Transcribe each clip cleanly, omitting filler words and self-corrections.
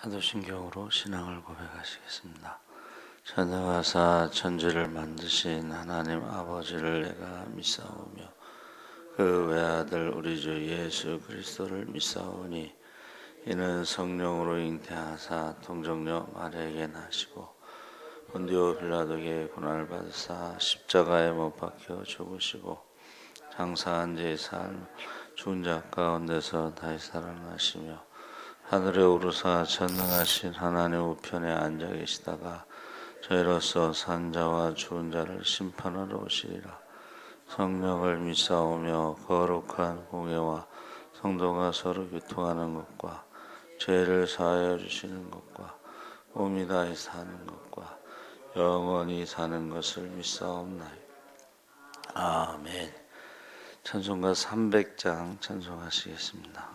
사도신경으로 신앙을 고백하시겠습니다. 천하와사 천지를 만드신 하나님 아버지를 내가 믿사오며 그 외아들 우리 주 예수 그리스도를 믿사오니 이는 성령으로 잉태하사 동정녀 마리아에게 나시고 본디오 빌라도에게 고난을 받으사 십자가에 못 박혀 죽으시고 장사한 지 사흘 죽은 자 가운데서 다시 살아나시며 하늘에 오르사 전능하신 하나님 우편에 앉아 계시다가 저희로서 산자와 죽은 자를 심판하러 오시리라. 성령을 믿사오며 거룩한 공예와 성도가 서로 교통하는 것과 죄를 사하여 주시는 것과 몸이 다시 사는 것과 영원히 사는 것을 믿사옵나이다. 아멘. 찬송가 300장 찬송하시겠습니다.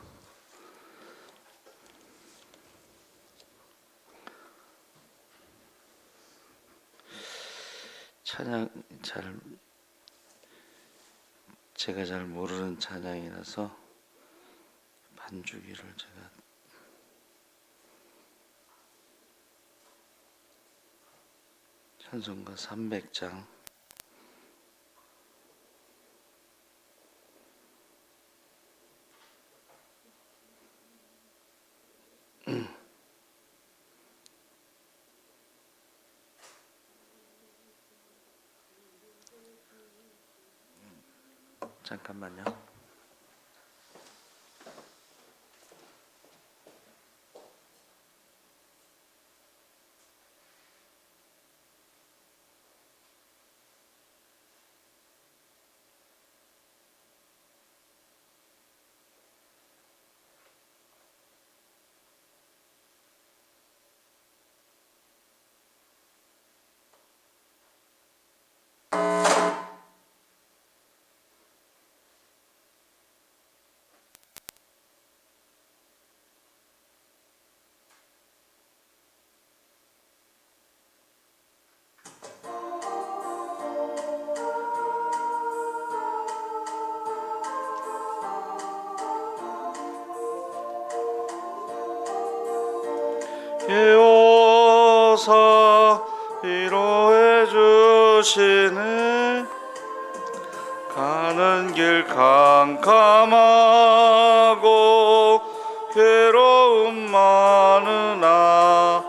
찬양 제가 잘 모르는 찬양이라서 반주기를 제가 찬송가 300장 잠깐만요. 여호사 위로해 주시네. 가는 길 캄캄하고 괴로움 많으나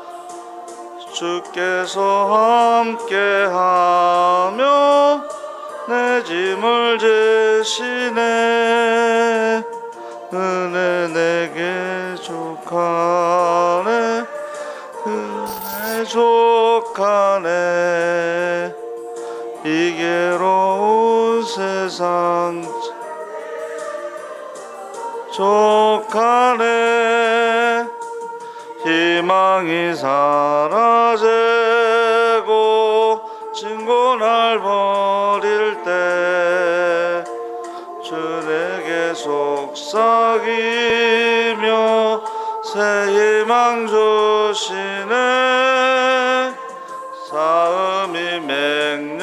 주께서 함께하며 내 짐을 지시네. 은혜 내게 족하네. 은혜 족하네. 이 괴로운 세상 족하네. 희망이 사라지고 친구 날 버릴 때 주 내게 속삭이며 새 희망 주시네. 싸움이 맹렬하여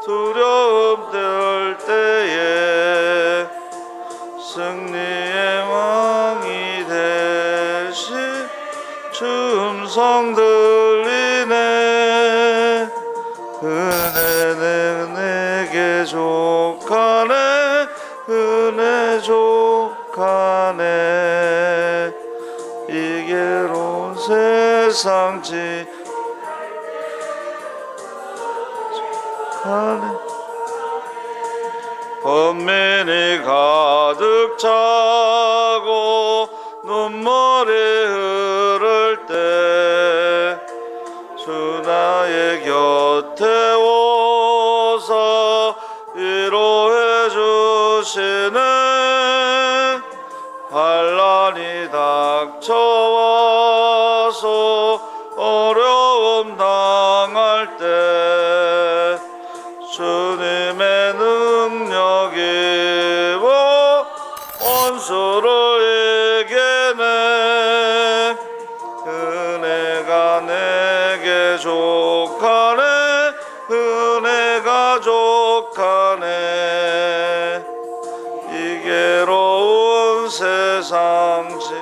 두려움 들 때에 승리의 왕이 되신 주 음성 들리네. 은혜 내게 족하네. 은혜 족하네. 이 괴로운 세상 지하네. 번민이 가득 차고 눈물이 흐를 때 주 나의 곁에 오사 위로해 주시네. 환난이 닥쳐와서 어려움 당할 때 주님의 능력이 원수를 이기네. 은혜가 내게 족하네. 은혜가 족하네. 이 괴로운 세상 진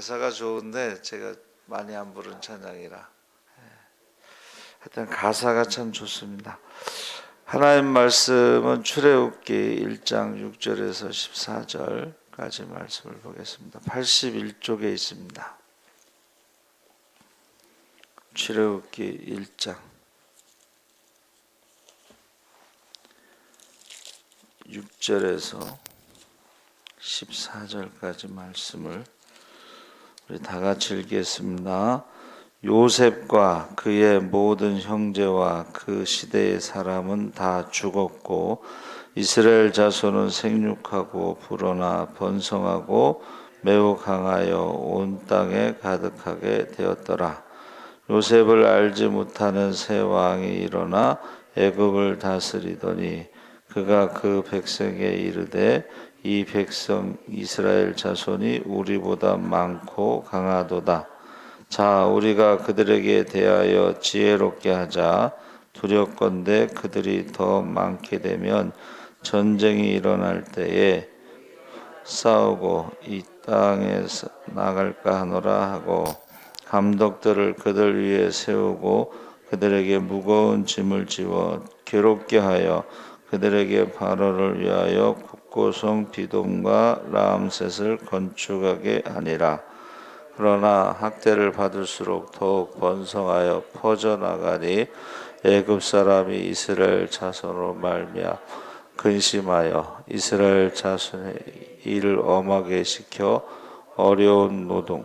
가사가 좋은데 제가 많이 안 부른 찬양이라. 하여튼 가사가 참 좋습니다. 하나님 말씀은 출애굽기 1장 6절에서 14절까지 말씀을 보겠습니다. 81쪽에 있습니다. 출애굽기 1장 6절에서 14절까지 말씀을 우리 다 같이 읽겠습니다. 요셉과 그의 모든 형제와 그 시대의 사람은 다 죽었고 이스라엘 자손은 생육하고 불어나 번성하고 매우 강하여 온 땅에 가득하게 되었더라. 요셉을 알지 못하는 새 왕이 일어나 애굽을 다스리더니 그가 그 백성에게 이르되 이 백성 이스라엘 자손이 우리보다 많고 강하도다. 자, 우리가 그들에게 대하여 지혜롭게 하자. 두렵건대 그들이 더 많게 되면 전쟁이 일어날 때에 싸우고 이 땅에서 나갈까 하노라 하고 감독들을 그들 위에 세우고 그들에게 무거운 짐을 지워 괴롭게 하여 그들에게 바로를 위하여 국고성 비돔과 라암셋을 건축하게 하니라. 그러나 학대를 받을수록 더욱 번성하여 퍼져나가니 애굽 사람이 이스라엘 자손으로 말미암아 근심하여 이스라엘 자손의 일을 엄하게 시켜 어려운 노동을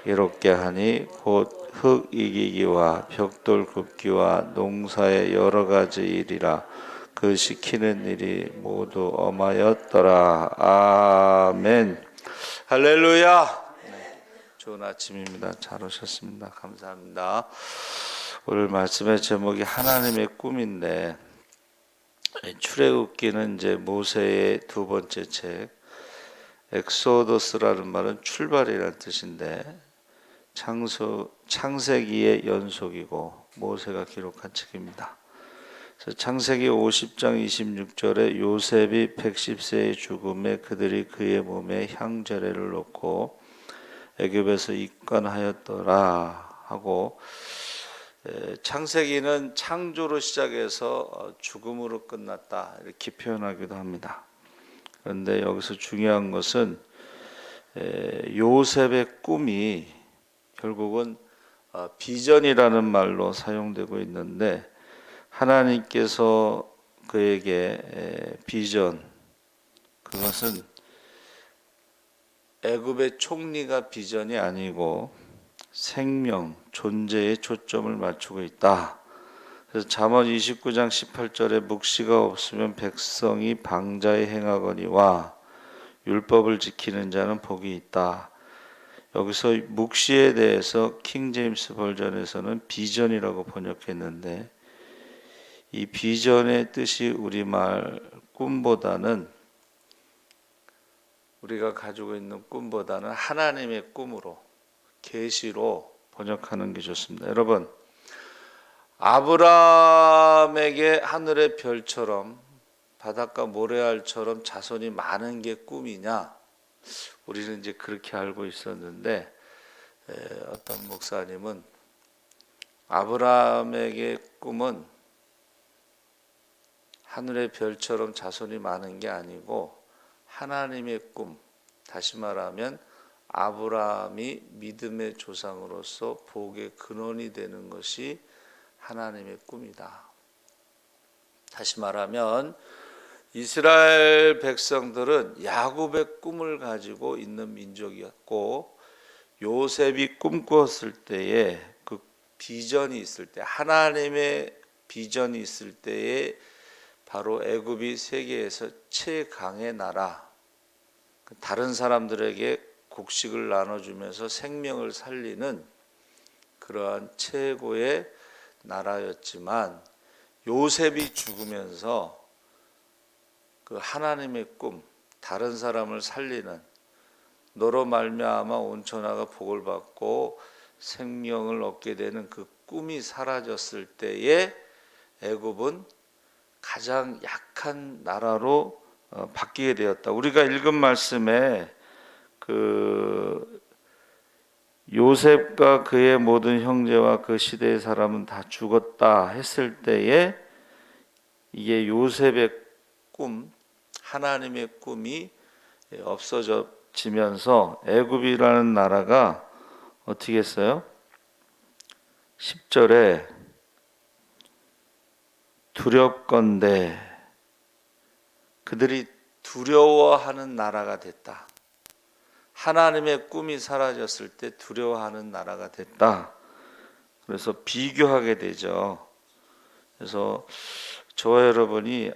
괴롭게 하니 곧 흙 이기기와 벽돌 굽기와 농사의 여러 가지 일이라. 그 시키는 일이 모두 엄하였더라. 아멘. 할렐루야. 좋은 아침입니다. 잘 오셨습니다. 감사합니다. 오늘 말씀의 제목이 하나님의 꿈인데, 출애굽기는 이제 모세의 두 번째 책, 엑소더스라는 말은 출발이라는 뜻인데 창세기의 연속이고 모세가 기록한 책입니다. 창세기 50장 26절에 요셉이 110세의 죽음에 그들이 그의 몸에 향제례를 놓고 애굽에서 입관하였더라 하고, 창세기는 창조로 시작해서 죽음으로 끝났다 이렇게 표현하기도 합니다. 그런데 여기서 중요한 것은 요셉의 꿈이 결국은 비전이라는 말로 사용되고 있는데, 하나님께서 그에게 비전, 그것은 애굽의 총리가 비전이 아니고 생명, 존재에 초점을 맞추고 있다. 그래서 잠언 29장 18절에 묵시가 없으면 백성이 방자에 행하거니와 율법을 지키는 자는 복이 있다. 여기서 묵시에 대해서 킹 제임스 버전에서는 비전이라고 번역했는데, 이 비전의 뜻이 우리말 꿈보다는, 우리가 가지고 있는 꿈보다는 하나님의 꿈으로, 계시로 번역하는 게 좋습니다. 여러분, 아브라함에게 하늘의 별처럼 바닷가 모래알처럼 자손이 많은 게 꿈이냐? 우리는 이제 그렇게 알고 있었는데, 어떤 목사님은 아브라함에게 꿈은 하늘의 별처럼 자손이 많은 게 아니고 하나님의 꿈, 다시 말하면 아브라함이 믿음의 조상으로서 복의 근원이 되는 것이 하나님의 꿈이다. 다시 말하면 이스라엘 백성들은 야곱의 꿈을 가지고 있는 민족이었고, 요셉이 꿈꾸었을 때에 그 비전이 있을 때, 하나님의 비전이 있을 때에 바로 애굽이 세계에서 최강의 나라, 다른 사람들에게 곡식을 나눠주면서 생명을 살리는 그러한 최고의 나라였지만, 요셉이 죽으면서 그 하나님의 꿈, 다른 사람을 살리는, 너로 말미암아 온 천하가 복을 받고 생명을 얻게 되는 그 꿈이 사라졌을 때에 애굽은 가장 약한 나라로 바뀌게 되었다. 우리가 읽은 말씀에 그 그 요셉과 그의 모든 형제와 그 시대의 사람은 다 죽었다 했을 때에 이게 요셉의 꿈, 하나님의 꿈이 없어지면서 애굽이라는 나라가 어떻게 했어요? 10절에 두렵건대 그들이 두려워하는 나라가 됐다. 하나님의 꿈이 사라졌을 때 두려워하는 나라가 됐다. 그래서 비교하게 되죠. 그래서 저와 여러분이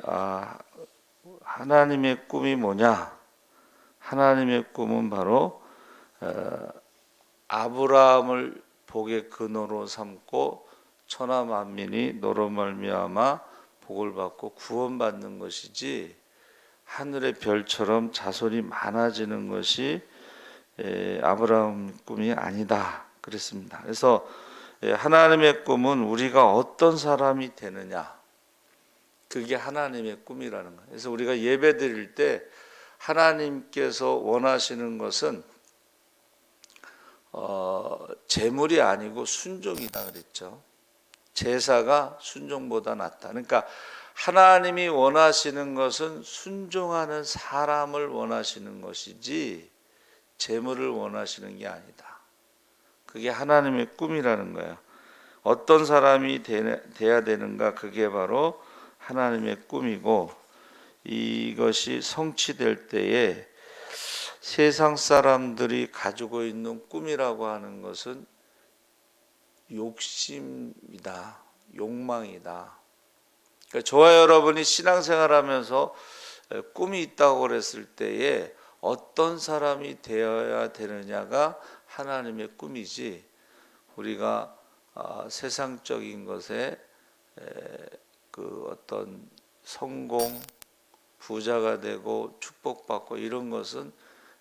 하나님의 꿈이 뭐냐? 하나님의 꿈은 바로 아브라함을 복의 근원으로 삼고 천하 만민이 너로 말미암아 복을 받고 구원받는 것이지 하늘의 별처럼 자손이 많아지는 것이 아브라함 꿈이 아니다 그랬습니다. 그래서 하나님의 꿈은 우리가 어떤 사람이 되느냐, 그게 하나님의 꿈이라는 거예요. 그래서 우리가 예배 드릴 때 하나님께서 원하시는 것은 재물이 아니고 순종이다 그랬죠. 제사가 순종보다 낫다. 그러니까 하나님이 원하시는 것은 순종하는 사람을 원하시는 것이지 재물을 원하시는 게 아니다. 그게 하나님의 꿈이라는 거예요. 어떤 사람이 돼야 되는가, 그게 바로 하나님의 꿈이고, 이것이 성취될 때에 세상 사람들이 가지고 있는 꿈이라고 하는 것은 욕심이다, 욕망이다. 그러니까 저와 여러분이 신앙생활하면서 꿈이 있다고 그랬을 때에 어떤 사람이 되어야 되느냐가 하나님의 꿈이지, 우리가 세상적인 것에 그 어떤 성공, 부자가 되고 축복받고 이런 것은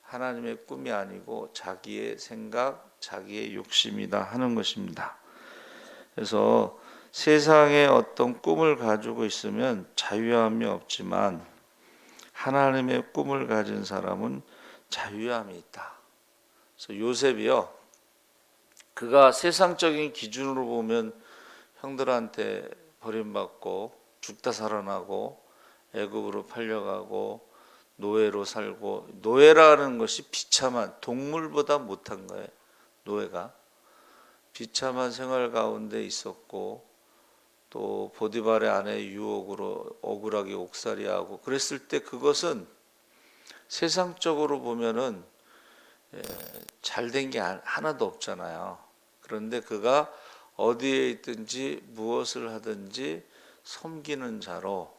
하나님의 꿈이 아니고 자기의 생각, 자기의 욕심이다 하는 것입니다. 그래서 세상에 어떤 꿈을 가지고 있으면 자유함이 없지만 하나님의 꿈을 가진 사람은 자유함이 있다. 그래서 요셉이요, 그가 세상적인 기준으로 보면 형들한테 버림받고 죽다 살아나고 애굽으로 팔려가고 노예로 살고, 노예라는 것이 비참한, 동물보다 못한 거예요. 노예가 비참한 생활 가운데 있었고, 또 보디발의 아내의 유혹으로 억울하게 옥살이하고 그랬을 때 그것은 세상적으로 보면은 잘된 게 하나도 없잖아요. 그런데 그가 어디에 있든지 무엇을 하든지 섬기는 자로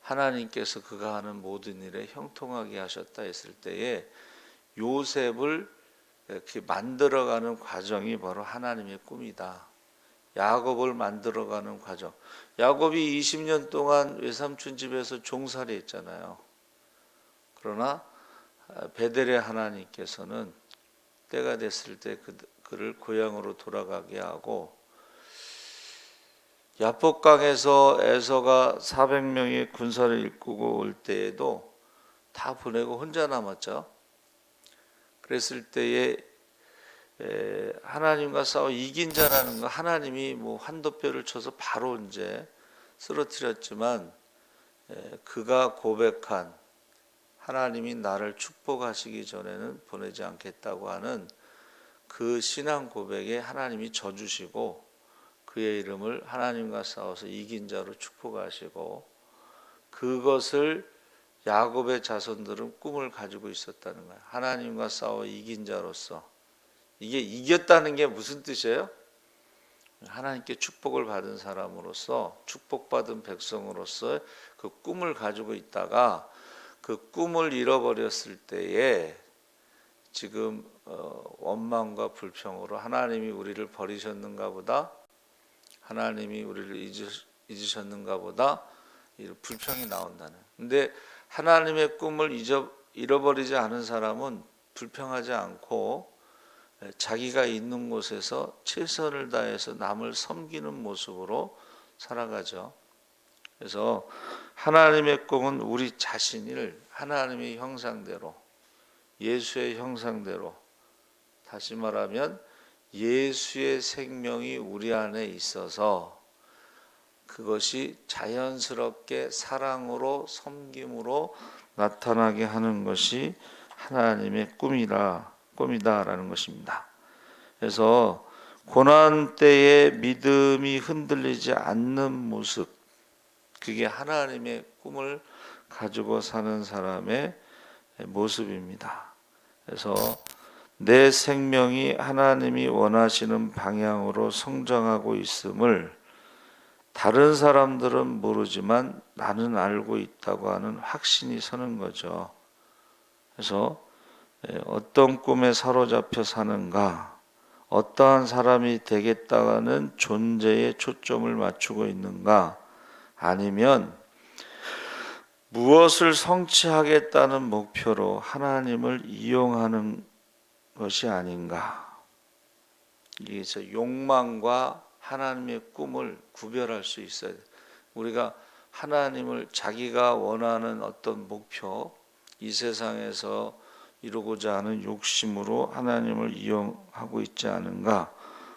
하나님께서 그가 하는 모든 일에 형통하게 하셨다 했을 때에 요셉을 이렇게 만들어가는 과정이 바로 하나님의 꿈이다. 야곱을 만들어가는 과정. 야곱이 20년 동안 외삼촌 집에서 종살이 했잖아요. 그러나 베델의 하나님께서는 때가 됐을 때 그를 고향으로 돌아가게 하고, 야복강에서 에서가 400명의 군사를 이끌고 올 때에도 다 보내고 혼자 남았죠. 그랬을 때에 하나님과 싸워 이긴 자라는 거, 하나님이 뭐 한도표를 쳐서 바로 이제 쓰러뜨렸지만 그가 고백한 하나님이 나를 축복하시기 전에는 보내지 않겠다고 하는 그 신앙 고백에 하나님이 져주시고 그의 이름을 하나님과 싸워서 이긴 자로 축복하시고, 그것을 야곱의 자손들은 꿈을 가지고 있었다는 거예요. 하나님과 싸워 이긴 자로서. 이게 이겼다는 게 무슨 뜻이에요? 하나님께 축복을 받은 사람으로서, 축복받은 백성으로서 그 꿈을 가지고 있다가 그 꿈을 잃어버렸을 때에 지금 원망과 불평으로 하나님이 우리를 버리셨는가 보다, 하나님이 우리를 잊으셨는가 보다, 불평이 나온다는. 근데 하나님의 꿈을 잃어버리지 않은 사람은 불평하지 않고 자기가 있는 곳에서 최선을 다해서 남을 섬기는 모습으로 살아가죠. 그래서 하나님의 꿈은 우리 자신을 하나님의 형상대로, 예수의 형상대로, 다시 말하면 예수의 생명이 우리 안에 있어서 그것이 자연스럽게 사랑으로 섬김으로 나타나게 하는 것이 하나님의 꿈이다라는 것입니다. 그래서 고난 때에 믿음이 흔들리지 않는 모습, 그게 하나님의 꿈을 가지고 사는 사람의 모습입니다. 그래서 내 생명이 하나님이 원하시는 방향으로 성장하고 있음을 다른 사람들은 모르지만 나는 알고 있다고 하는 확신이 서는 거죠. 그래서 어떤 꿈에 사로잡혀 사는가, 어떠한 사람이 되겠다는 존재에 초점을 맞추고 있는가, 아니면 무엇을 성취하겠다는 목표로 하나님을 이용하는 것이 아닌가. 여기서 욕망과 하나님의 꿈을 구별할 수 있어야 돼요. 우리가 하나님을 자기가 원하는 어떤 목표, 이 세상에서 이루고자 하는 욕심으로 하나님을 이용하고 있지 않은가,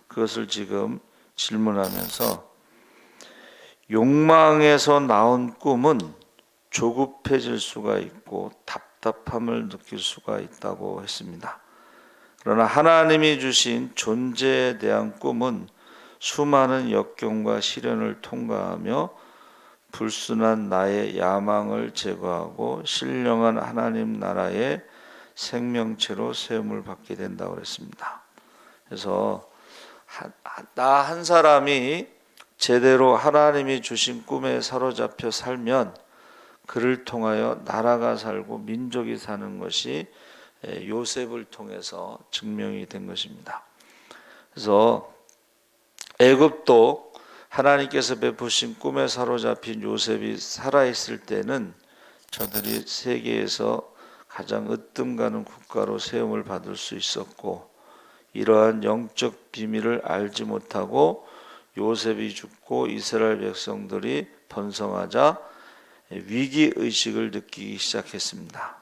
그것을 지금 질문하면서 욕망에서 나온 꿈은 조급해질 수가 있고 답답함을 느낄 수가 있다고 했습니다. 그러나 하나님이 주신 존재에 대한 꿈은 수많은 역경과 시련을 통과하며 불순한 나의 야망을 제거하고 신령한 하나님 나라의 생명체로 세움을 받게 된다고 그랬습니다. 그래서 나 한 사람이 제대로 하나님이 주신 꿈에 사로잡혀 살면 그를 통하여 나라가 살고 민족이 사는 것이 요셉을 통해서 증명이 된 것입니다. 그래서 애굽도 하나님께서 베푸신 꿈에 사로잡힌 요셉이 살아있을 때는 저들이 세계에서 가장 으뜸 가는 국가로 세움을 받을 수 있었고, 이러한 영적 비밀을 알지 못하고 요셉이 죽고 이스라엘 백성들이 번성하자 위기의식을 느끼기 시작했습니다.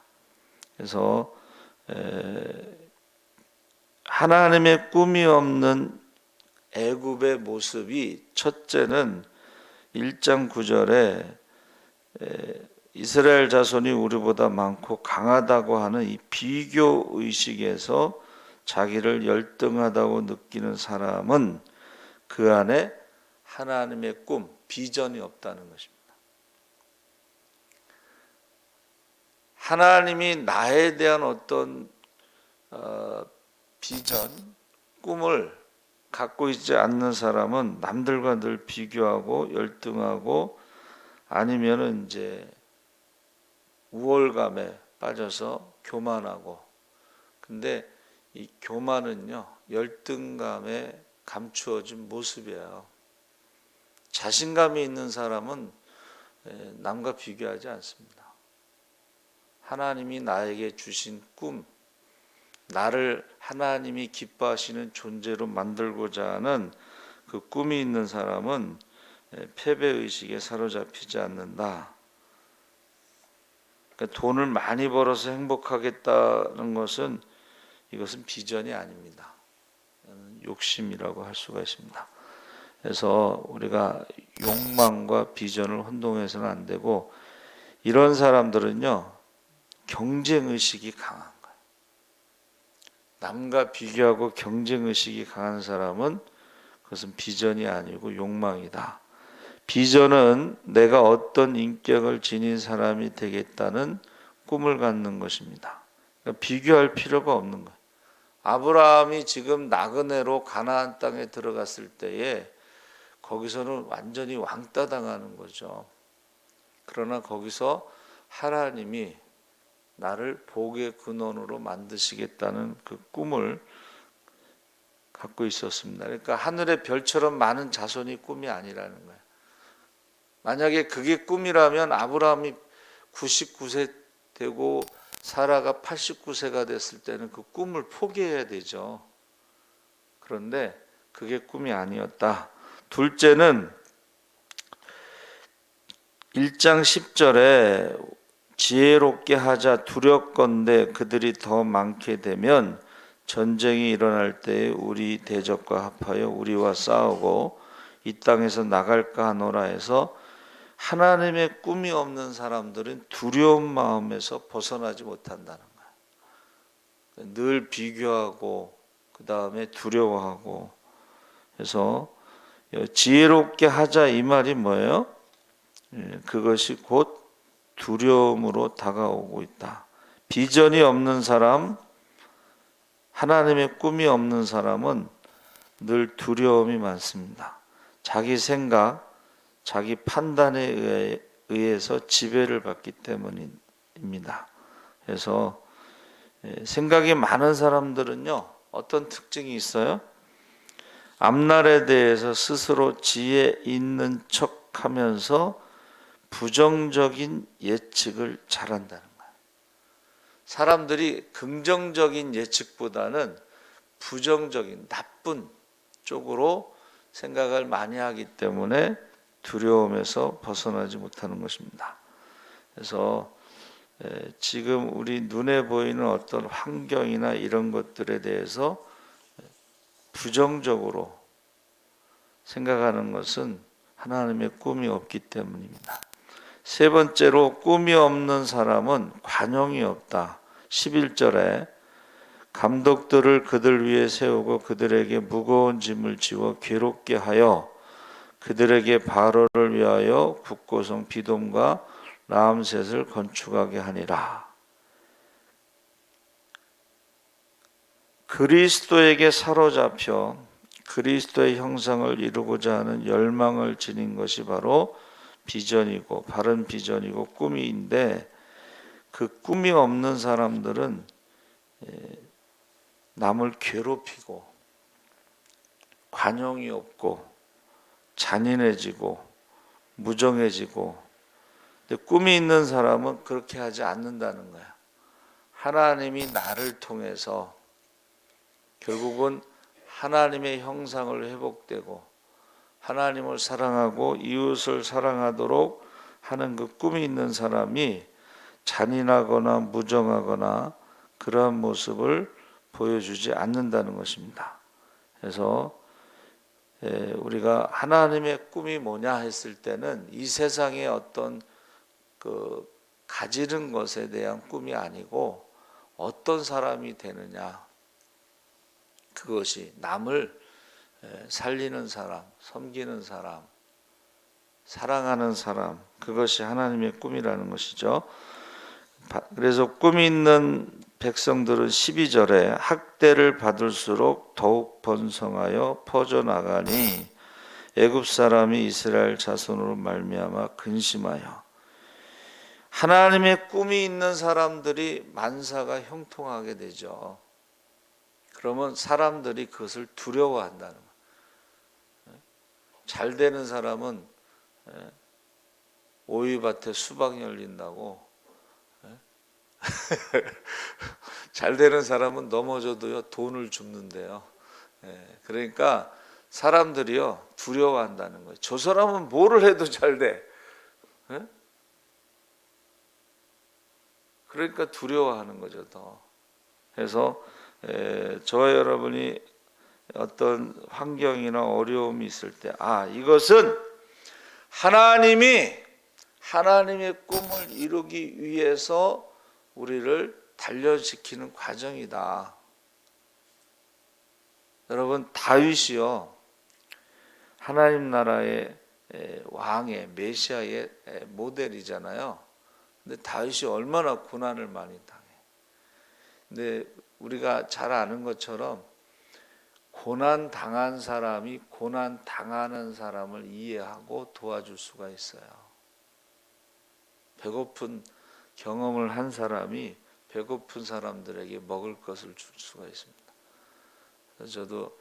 그래서 하나님의 꿈이 없는 애굽의 모습이, 첫째는 1장 9절에 이스라엘 자손이 우리보다 많고 강하다고 하는 이 비교 의식에서 자기를 열등하다고 느끼는 사람은 그 안에 하나님의 꿈, 비전이 없다는 것입니다. 하나님이 나에 대한 어떤 비전, 꿈을 갖고 있지 않는 사람은 남들과 늘 비교하고 열등하고 아니면은 이제 우월감에 빠져서 교만하고, 근데 이 교만은요 열등감에 감추어진 모습이에요. 자신감이 있는 사람은 남과 비교하지 않습니다. 하나님이 나에게 주신 꿈, 나를 하나님이 기뻐하시는 존재로 만들고자 하는 그 꿈이 있는 사람은 패배의식에 사로잡히지 않는다. 그러니까 돈을 많이 벌어서 행복하겠다는 것은, 이것은 비전이 아닙니다. 욕심이라고 할 수가 있습니다. 그래서 우리가 욕망과 비전을 혼동해서는 안 되고, 이런 사람들은요 경쟁의식이 강한 거예요. 남과 비교하고 경쟁의식이 강한 사람은 그것은 비전이 아니고 욕망이다. 비전은 내가 어떤 인격을 지닌 사람이 되겠다는 꿈을 갖는 것입니다. 그러니까 비교할 필요가 없는 거예요. 아브라함이 지금 나그네로 가나안 땅에 들어갔을 때에 거기서는 완전히 왕따 당하는 거죠. 그러나 거기서 하나님이 나를 복의 근원으로 만드시겠다는 그 꿈을 갖고 있었습니다. 그러니까 하늘의 별처럼 많은 자손이 꿈이 아니라는 거예요. 만약에 그게 꿈이라면 아브라함이 99세 되고 사라가 89세가 됐을 때는 그 꿈을 포기해야 되죠. 그런데 그게 꿈이 아니었다. 둘째는 1장 10절에 지혜롭게 하자 두렵건대 그들이 더 많게 되면 전쟁이 일어날 때에 우리 대적과 합하여 우리와 싸우고 이 땅에서 나갈까 하노라 해서 하나님의 꿈이 없는 사람들은 두려운 마음에서 벗어나지 못한다는 거예요. 늘 비교하고 그 다음에 두려워하고 해서 지혜롭게 하자 이 말이 뭐예요? 그것이 곧 두려움으로 다가오고 있다. 비전이 없는 사람, 하나님의 꿈이 없는 사람은 늘 두려움이 많습니다. 자기 생각, 자기 판단에 의해서 지배를 받기 때문입니다. 그래서 생각이 많은 사람들은요, 어떤 특징이 있어요? 앞날에 대해서 스스로 지혜 있는 척하면서 부정적인 예측을 잘한다는 거예요. 사람들이 긍정적인 예측보다는 부정적인 나쁜 쪽으로 생각을 많이 하기 때문에 두려움에서 벗어나지 못하는 것입니다. 그래서 지금 우리 눈에 보이는 어떤 환경이나 이런 것들에 대해서 부정적으로 생각하는 것은 하나님의 꿈이 없기 때문입니다. 세 번째로 꿈이 없는 사람은 관용이 없다. 11절에 감독들을 그들 위에 세우고 그들에게 무거운 짐을 지워 괴롭게 하여 그들에게 바로를 위하여 북고성 비돔과 라암셋을 건축하게 하니라. 그리스도에게 사로잡혀 그리스도의 형상을 이루고자 하는 열망을 지닌 것이 바로 비전이고 바른 비전이고 꿈인데, 그 꿈이 없는 사람들은 남을 괴롭히고 관용이 없고 잔인해지고 무정해지고, 근데 꿈이 있는 사람은 그렇게 하지 않는다는 거야. 하나님이 나를 통해서 결국은 하나님의 형상을 회복되고 하나님을 사랑하고 이웃을 사랑하도록 하는 그 꿈이 있는 사람이 잔인하거나 무정하거나 그러한 모습을 보여주지 않는다는 것입니다. 그래서 우리가 하나님의 꿈이 뭐냐 했을 때는 이 세상의 어떤 그 가지는 것에 대한 꿈이 아니고 어떤 사람이 되느냐, 그것이 남을 살리는 사람, 섬기는 사람, 사랑하는 사람, 그것이 하나님의 꿈이라는 것이죠. 그래서 꿈이 있는 백성들은 12절에 학대를 받을수록 더욱 번성하여 퍼져나가니 애굽 사람이 이스라엘 자손으로 말미암아 근심하여. 하나님의 꿈이 있는 사람들이 만사가 형통하게 되죠. 그러면 사람들이 그것을 두려워한다는 거예요. 잘 되는 사람은 오이밭에 수박 열린다고, 잘 되는 사람은 넘어져도요 돈을 줍는데요. 그러니까 사람들이요 두려워한다는 거예요. 저 사람은 뭐를 해도 잘 돼. 그러니까 두려워하는 거죠 더. 그래서 저와 여러분이 어떤 환경이나 어려움이 있을 때, 이것은 하나님이 하나님의 꿈을 이루기 위해서 우리를 단련시키는 과정이다. 여러분, 다윗이요 하나님 나라의 왕의 메시아의 모델이잖아요. 근데 다윗이 얼마나 고난을 많이 당해. 근데 우리가 잘 아는 것처럼 고난 당한 사람이 고난 당하는 사람을 이해하고 도와줄 수가 있어요. 배고픈 경험을 한 사람이 배고픈 사람들에게 먹을 것을 줄 수가 있습니다. 그래서 저도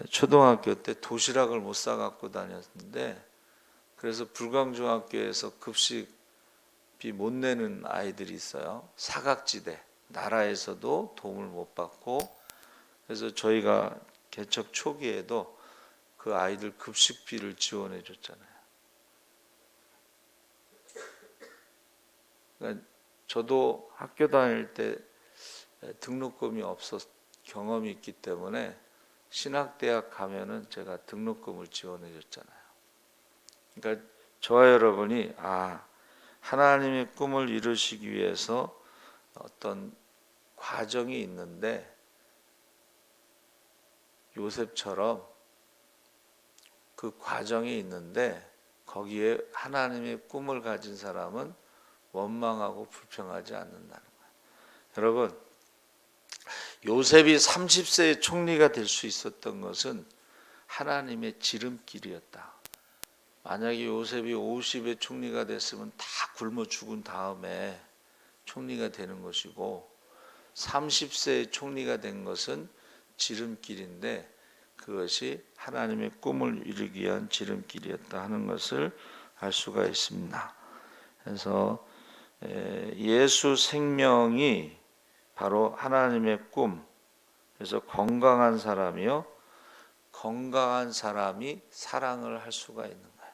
초등학교 때 도시락을 못 사갖고 다녔는데, 그래서 불광중학교에서 급식비 못 내는 아이들이 있어요. 사각지대, 나라에서도 도움을 못 받고. 그래서 저희가 개척 초기에도 그 아이들 급식비를 지원해 줬잖아요. 그러니까 저도 학교 다닐 때 등록금이 없었 경험이 있기 때문에 신학대학 가면은 제가 등록금을 지원해 줬잖아요. 그러니까 저와 여러분이 하나님의 꿈을 이루시기 위해서 어떤 과정이 있는데 요셉처럼 그 과정이 있는데 거기에 하나님의 꿈을 가진 사람은 원망하고 불평하지 않는다는 거예요. 여러분, 요셉이 30세의 총리가 될 수 있었던 것은 하나님의 지름길이었다. 만약에 요셉이 50의 총리가 됐으면 다 굶어 죽은 다음에 총리가 되는 것이고 30세의 총리가 된 것은 지름길인데 그것이 하나님의 꿈을 이루기 위한 지름길이었다 하는 것을 알 수가 있습니다. 그래서 예수 생명이 바로 하나님의 꿈. 그래서 건강한 사람이요, 건강한 사람이 사랑을 할 수가 있는 거예요.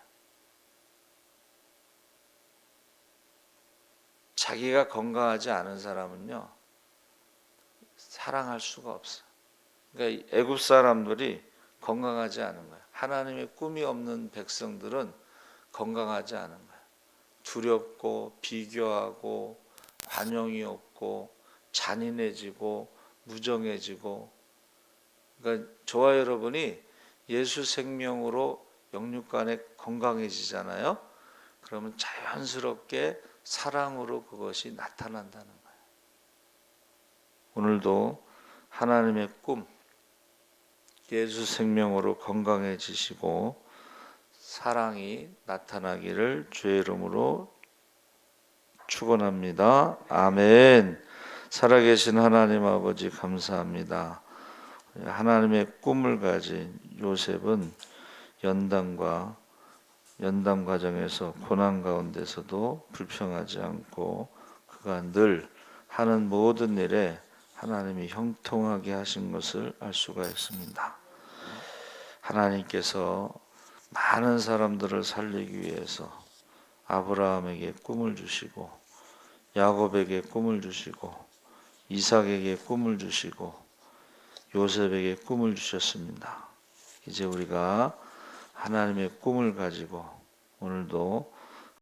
자기가 건강하지 않은 사람은요 사랑할 수가 없어요. 그러니까 애굽 사람들이 건강하지 않은 거예요. 하나님의 꿈이 없는 백성들은 건강하지 않은 거예요. 두렵고 비교하고 관용이 없고 잔인해지고 무정해지고. 그러니까 저와 여러분이 예수 생명으로 영육간에 건강해지잖아요. 그러면 자연스럽게 사랑으로 그것이 나타난다는 거예요. 오늘도 하나님의 꿈, 예수 생명으로 건강해지시고 사랑이 나타나기를 주의 이름으로 축원합니다. 아멘. 살아계신 하나님 아버지 감사합니다. 하나님의 꿈을 가진 요셉은 연단 과정에서 고난 가운데서도 불평하지 않고 그가 늘 하는 모든 일에 하나님이 형통하게 하신 것을 알 수가 있습니다. 하나님께서 많은 사람들을 살리기 위해서 아브라함에게 꿈을 주시고 야곱에게 꿈을 주시고 이삭에게 꿈을 주시고 요셉에게 꿈을 주셨습니다. 이제 우리가 하나님의 꿈을 가지고 오늘도